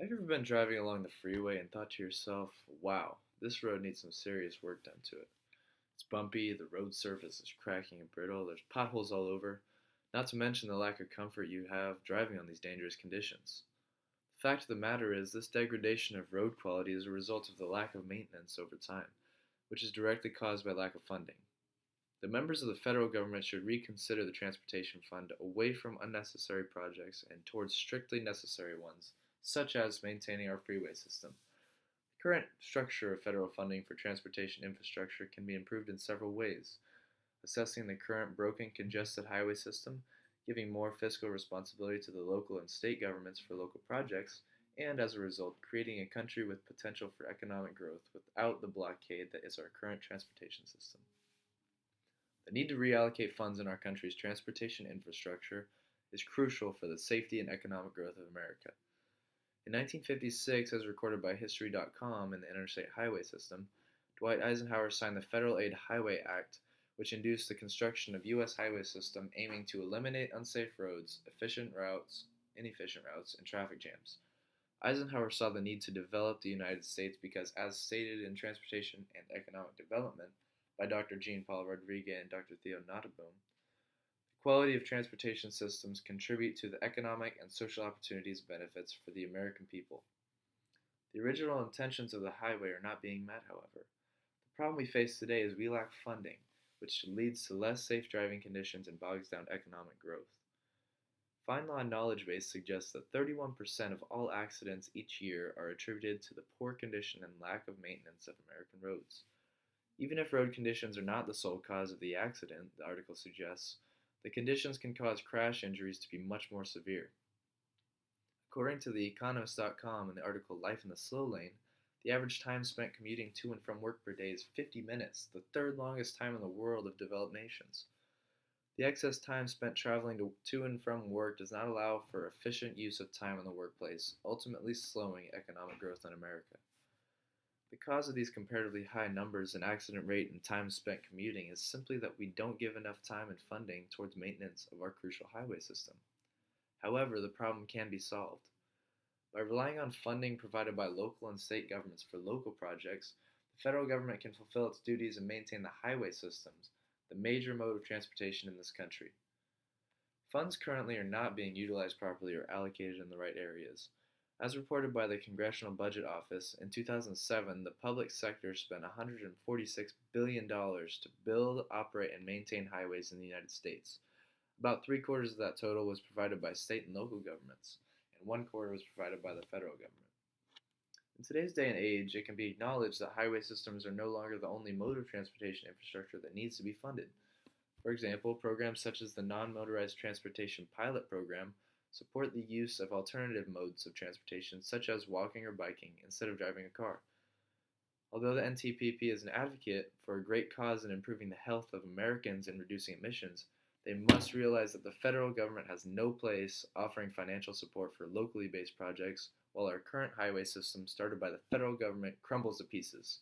Have you ever been driving along the freeway and thought to yourself, wow, this road needs some serious work done to it? It's bumpy, the road surface is cracking and brittle, there's potholes all over, not to mention the lack of comfort you have driving on these dangerous conditions. The fact of the matter is, this degradation of road quality is a result of the lack of maintenance over time, which is directly caused by lack of funding. The members of the federal government should reconsider the transportation fund away from unnecessary projects and towards strictly necessary ones, such as maintaining our freeway system. The current structure of federal funding for transportation infrastructure can be improved in several ways: assessing the current broken, congested highway system, giving more fiscal responsibility to the local and state governments for local projects, and as a result, creating a country with potential for economic growth without the blockade that is our current transportation system. The need to reallocate funds in our country's transportation infrastructure is crucial for the safety and economic growth of America. In 1956, as recorded by History.com in the Interstate Highway System, Dwight Eisenhower signed the Federal Aid Highway Act, which induced the construction of U.S. highway system aiming to eliminate unsafe roads, inefficient routes, and traffic jams. Eisenhower saw the need to develop the United States because, as stated in Transportation and Economic Development by Dr. Jean Paul Rodriguez and Dr. Theo Nottebohm, the quality of transportation systems contribute to the economic and social opportunities and benefits for the American people. The original intentions of the highway are not being met, however. The problem we face today is we lack funding, which leads to less safe driving conditions and bogs down economic growth. Fine Law Knowledge Base suggests that 31% of all accidents each year are attributed to the poor condition and lack of maintenance of American roads. Even if road conditions are not the sole cause of the accident, the article suggests, the conditions can cause crash injuries to be much more severe. According to TheEconomist.com in the article Life in the Slow Lane, the average time spent commuting to and from work per day is 50 minutes, the third longest time in the world of developed nations. The excess time spent traveling to and from work does not allow for efficient use of time in the workplace, ultimately slowing economic growth in America. The cause of these comparatively high numbers in accident rate and time spent commuting is simply that we don't give enough time and funding towards maintenance of our crucial highway system. However, the problem can be solved. By relying on funding provided by local and state governments for local projects, the federal government can fulfill its duties and maintain the highway systems, the major mode of transportation in this country. Funds currently are not being utilized properly or allocated in the right areas. As reported by the Congressional Budget Office, in 2007, the public sector spent $146 billion to build, operate, and maintain highways in the United States. About three-quarters of that total was provided by state and local governments, and one-quarter was provided by the federal government. In today's day and age, it can be acknowledged that highway systems are no longer the only mode of transportation infrastructure that needs to be funded. For example, programs such as the Non-Motorized Transportation Pilot Program support the use of alternative modes of transportation such as walking or biking instead of driving a car. Although the NTPP is an advocate for a great cause in improving the health of Americans and reducing emissions, they must realize that the federal government has no place offering financial support for locally based projects while our current highway system started by the federal government crumbles to pieces.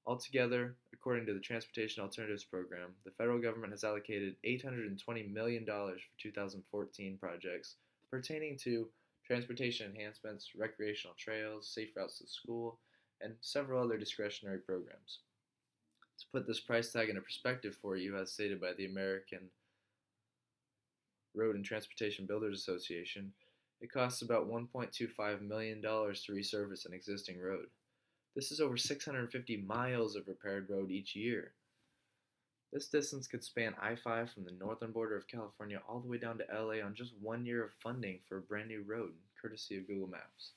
Altogether, according to the Transportation Alternatives Program, the federal government has allocated $820 million for 2014 projects pertaining to transportation enhancements, recreational trails, safe routes to school, and several other discretionary programs. To put this price tag into perspective for you, as stated by the American Road and Transportation Builders Association, it costs about $1.25 million to resurface an existing road. This is over 650 miles of repaired road each year. This distance could span I-5 from the northern border of California all the way down to LA on just 1 year of funding for a brand new road, courtesy of Google Maps.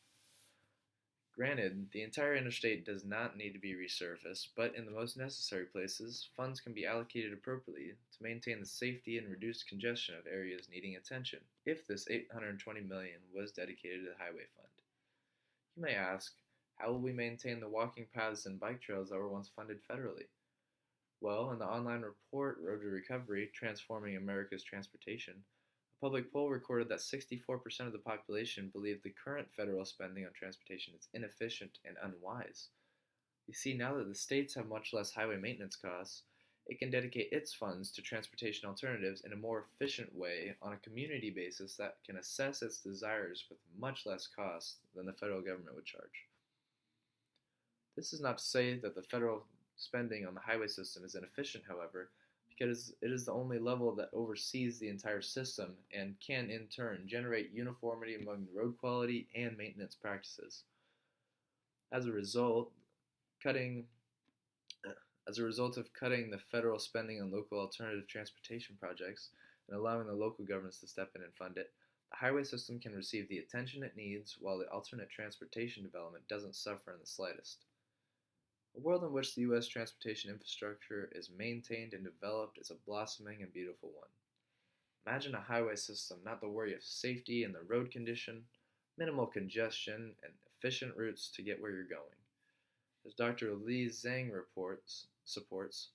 Granted, the entire interstate does not need to be resurfaced, but in the most necessary places, funds can be allocated appropriately to maintain the safety and reduce congestion of areas needing attention, if this $820 million was dedicated to the Highway Fund. You may ask, how will we maintain the walking paths and bike trails that were once funded federally? Well, in the online report Road to Recovery, Transforming America's Transportation, a public poll recorded that 64% of the population believed the current federal spending on transportation is inefficient and unwise. You see, now that the states have much less highway maintenance costs, it can dedicate its funds to transportation alternatives in a more efficient way on a community basis that can assess its desires with much less cost than the federal government would charge. This is not to say that the federal spending on the highway system is inefficient, however, because it is the only level that oversees the entire system and can, in turn, generate uniformity among road quality and maintenance practices. As a result, cutting as a result of cutting the federal spending on local alternative transportation projects and allowing the local governments to step in and fund it, the highway system can receive the attention it needs while the alternate transportation development doesn't suffer in the slightest. A world in which the U.S. transportation infrastructure is maintained and developed is a blossoming and beautiful one. Imagine a highway system not the worry of safety and the road condition, minimal congestion, and efficient routes to get where you're going. As Dr. Li Zhang supports,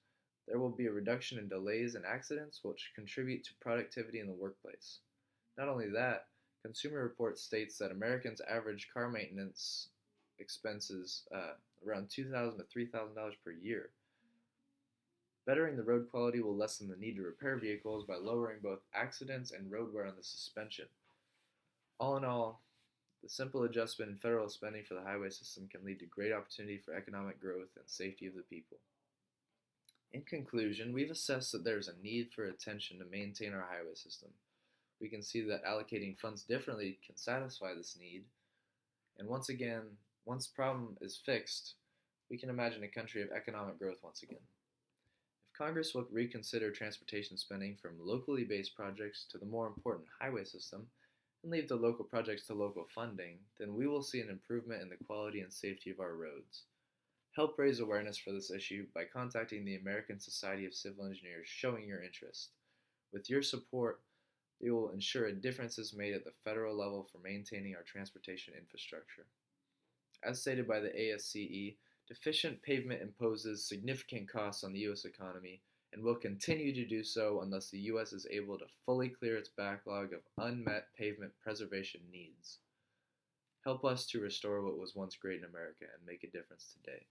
there will be a reduction in delays and accidents which contribute to productivity in the workplace. Not only that, Consumer Reports states that Americans average car maintenance expenses around $2,000 to $3,000 per year. Bettering the road quality will lessen the need to repair vehicles by lowering both accidents and road wear on the suspension. All in all, the simple adjustment in federal spending for the highway system can lead to great opportunity for economic growth and safety of the people. In conclusion, we've assessed that there is a need for attention to maintain our highway system. We can see that allocating funds differently can satisfy this need. And once the problem is fixed, we can imagine a country of economic growth once again. If Congress will reconsider transportation spending from locally based projects to the more important highway system, and leave the local projects to local funding, then we will see an improvement in the quality and safety of our roads. Help raise awareness for this issue by contacting the American Society of Civil Engineers showing your interest. With your support, they will ensure a difference is made at the federal level for maintaining our transportation infrastructure. As stated by the ASCE, deficient pavement imposes significant costs on the U.S. economy and will continue to do so unless the U.S. is able to fully clear its backlog of unmet pavement preservation needs. Help us to restore what was once great in America and make a difference today.